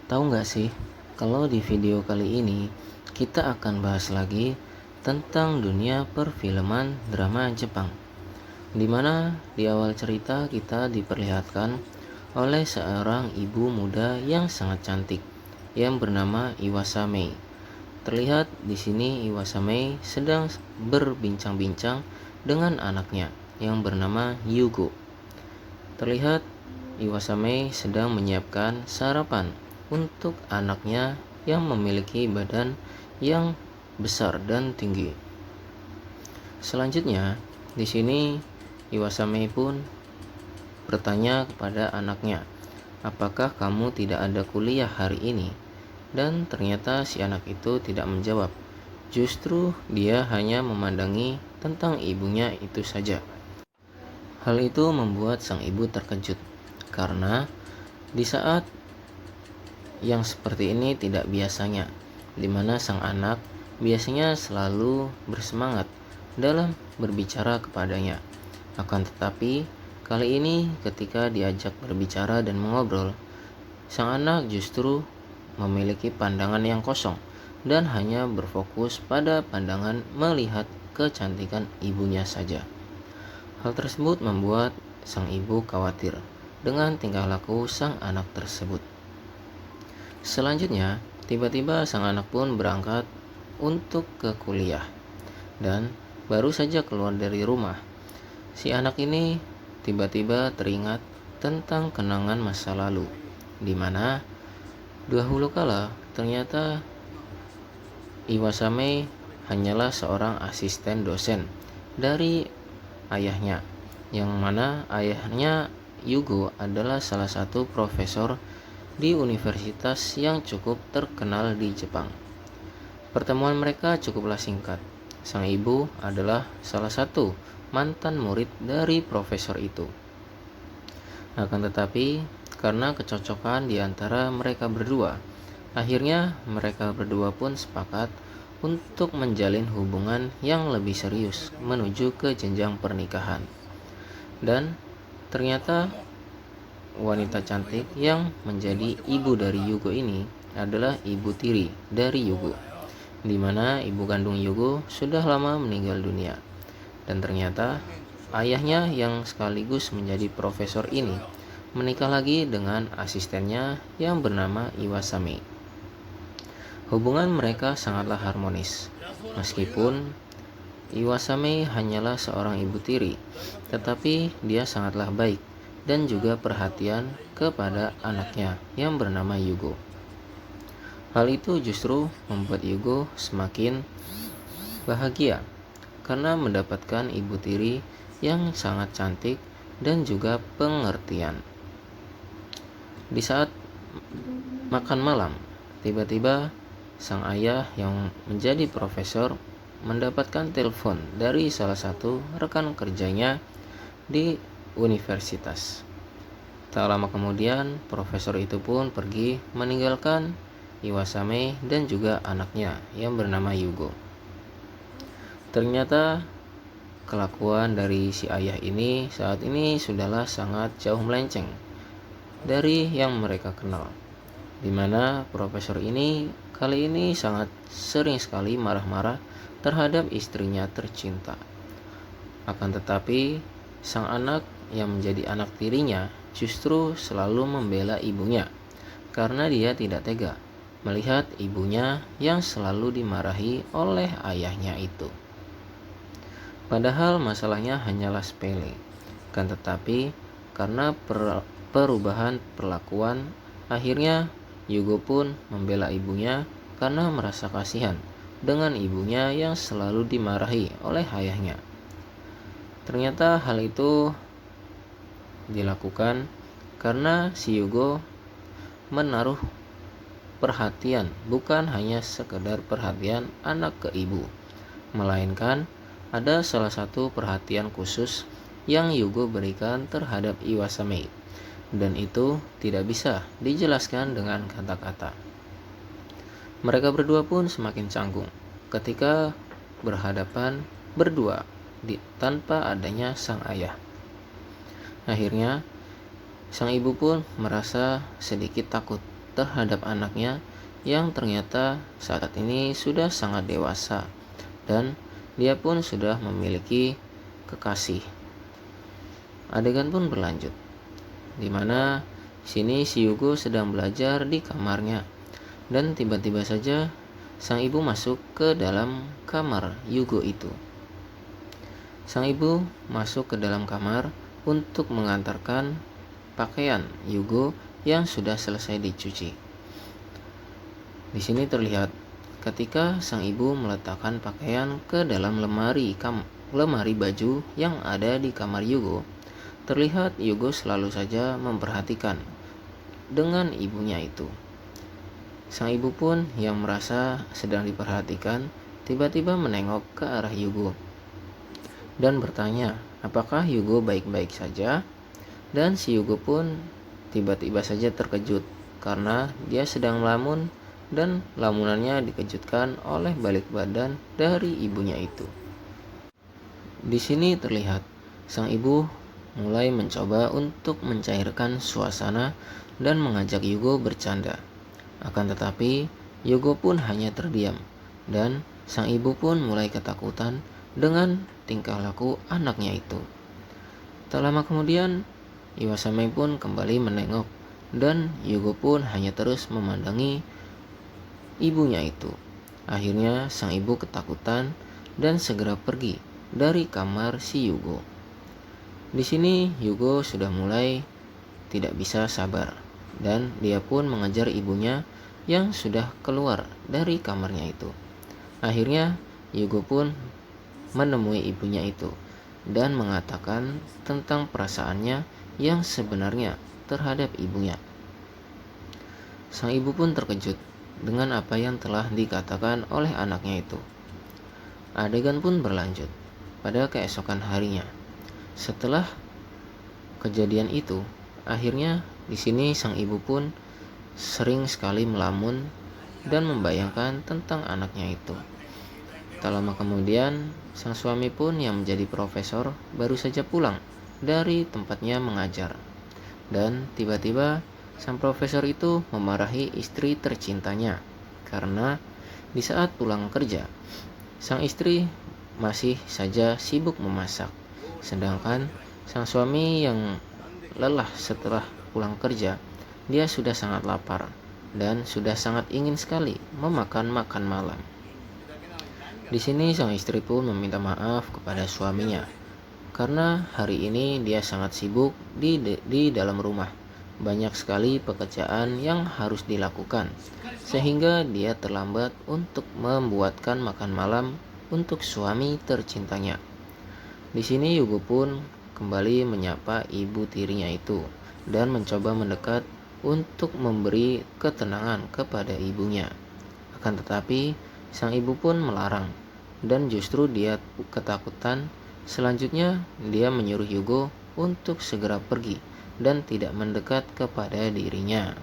Tahu nggak sih, kalau di video kali ini kita akan bahas lagi tentang dunia perfilman drama Jepang, di mana di awal cerita kita diperlihatkan oleh seorang ibu muda yang sangat cantik yang bernama Iwasame. Terlihat di sini Iwasame sedang berbincang-bincang dengan anaknya yang bernama Yugo. Terlihat Iwasame sedang menyiapkan sarapan untuk anaknya yang memiliki badan yang besar dan tinggi. Selanjutnya, di sini Iwasame pun bertanya kepada anaknya, "Apakah kamu tidak ada kuliah hari ini?" Dan ternyata si anak itu tidak menjawab. Justru dia hanya memandangi tentang ibunya itu saja. Hal itu membuat sang ibu terkejut, karena di saat yang seperti ini tidak biasanya, di mana sang anak biasanya selalu bersemangat dalam berbicara kepadanya. Akan tetapi, kali ini ketika diajak berbicara dan mengobrol, sang anak justru memiliki pandangan yang kosong dan hanya berfokus pada pandangan melihat kecantikan ibunya saja. Hal tersebut membuat sang ibu khawatir dengan tingkah laku sang anak tersebut. Selanjutnya, tiba-tiba sang anak pun berangkat untuk ke kuliah. Dan baru saja keluar dari rumah, si anak ini tiba-tiba teringat tentang kenangan masa lalu, di mana dahulu kala ternyata Iwasame hanyalah seorang asisten dosen dari ayahnya, yang mana ayahnya Yugo adalah salah satu profesor di universitas yang cukup terkenal di Jepang. Pertemuan mereka cukuplah singkat. Sang ibu adalah salah satu mantan murid dari profesor itu. Akan tetapi, karena kecocokan di antara mereka berdua, akhirnya mereka berdua pun sepakat untuk menjalin hubungan yang lebih serius menuju ke jenjang pernikahan. Dan ternyata wanita cantik yang menjadi ibu dari Yugo ini adalah ibu tiri dari Yugo, di mana ibu kandung Yugo sudah lama meninggal dunia. Dan ternyata ayahnya yang sekaligus menjadi profesor ini menikah lagi dengan asistennya yang bernama Iwasame. Hubungan mereka sangatlah harmonis. Meskipun Iwasame hanyalah seorang ibu tiri, tetapi dia sangatlah baik dan juga perhatian kepada anaknya yang bernama Yugo. Hal itu justru membuat Yugo semakin bahagia karena mendapatkan ibu tiri yang sangat cantik dan juga pengertian. Di saat makan malam, tiba-tiba sang ayah yang menjadi profesor mendapatkan telepon dari salah satu rekan kerjanya di universitas. Tak lama kemudian, profesor itu pun pergi meninggalkan Iwasame dan juga anaknya yang bernama Yugo. Ternyata kelakuan dari si ayah ini saat ini sudahlah sangat jauh melenceng dari yang mereka kenal, di mana profesor ini kali ini sangat sering sekali marah-marah terhadap istrinya tercinta. Akan tetapi, sang anak yang menjadi anak tirinya justru selalu membela ibunya karena dia tidak tega melihat ibunya yang selalu dimarahi oleh ayahnya itu. Padahal masalahnya hanyalah sepele, kan tetapi karena perubahan perlakuan, akhirnya Yugo pun membela ibunya karena merasa kasihan dengan ibunya yang selalu dimarahi oleh ayahnya. Ternyata hal itu dilakukan karena si Yugo menaruh perhatian, bukan hanya sekedar perhatian anak ke ibu, melainkan ada salah satu perhatian khusus yang Yugo berikan terhadap Iwasame, dan itu tidak bisa dijelaskan dengan kata-kata. Mereka berdua pun semakin canggung ketika berhadapan berdua tanpa adanya sang ayah. Akhirnya sang ibu pun merasa sedikit takut terhadap anaknya yang ternyata saat ini sudah sangat dewasa dan dia pun sudah memiliki kekasih. Adegan pun berlanjut, di mana sini si Yugo sedang belajar di kamarnya dan tiba-tiba saja sang ibu masuk ke dalam kamar Yugo itu. Sang ibu masuk ke dalam kamar untuk mengantarkan pakaian Yugo yang sudah selesai dicuci. Di sini terlihat ketika sang ibu meletakkan pakaian ke dalam lemari baju yang ada di kamar Yugo, terlihat Yugo selalu saja memperhatikan dengan ibunya itu. Sang ibu pun yang merasa sedang diperhatikan tiba-tiba menengok ke arah Yugo dan bertanya apakah Yugo baik-baik saja, dan si Yugo pun tiba-tiba saja terkejut karena dia sedang melamun dan lamunannya dikejutkan oleh balik badan dari ibunya itu. Di sini terlihat sang ibu mulai mencoba untuk mencairkan suasana dan mengajak Yugo bercanda. Akan tetapi Yugo pun hanya terdiam dan sang ibu pun mulai ketakutan dengan tingkah laku anaknya itu. Tak lama kemudian Iwasame pun kembali menengok dan Yugo pun hanya terus memandangi ibunya itu. Akhirnya sang ibu ketakutan dan segera pergi dari kamar si Yugo. Di sini Yugo sudah mulai tidak bisa sabar dan dia pun mengejar ibunya yang sudah keluar dari kamarnya itu. Akhirnya Yugo pun menemui ibunya itu dan mengatakan tentang perasaannya yang sebenarnya terhadap ibunya. Sang ibu pun terkejut dengan apa yang telah dikatakan oleh anaknya itu. Adegan pun berlanjut pada keesokan harinya. Setelah kejadian itu, akhirnya di sini sang ibu pun sering sekali melamun dan membayangkan tentang anaknya itu. Tak lama kemudian, sang suami pun yang menjadi profesor baru saja pulang dari tempatnya mengajar. Dan tiba-tiba sang profesor itu memarahi istri tercintanya karena di saat pulang kerja, sang istri masih saja sibuk memasak. Sedangkan sang suami yang lelah setelah pulang kerja, dia sudah sangat lapar dan sudah sangat ingin sekali memakan makan malam. Di sini sang istri pun meminta maaf kepada suaminya karena hari ini dia sangat sibuk di dalam rumah. Banyak sekali pekerjaan yang harus dilakukan sehingga dia terlambat untuk membuatkan makan malam untuk suami tercintanya. Di sini Yugo pun kembali menyapa ibu tirinya itu dan mencoba mendekat untuk memberi ketenangan kepada ibunya. Akan tetapi sang ibu pun melarang dan justru dia ketakutan. Selanjutnya dia menyuruh Yugo untuk segera pergi dan tidak mendekat kepada dirinya.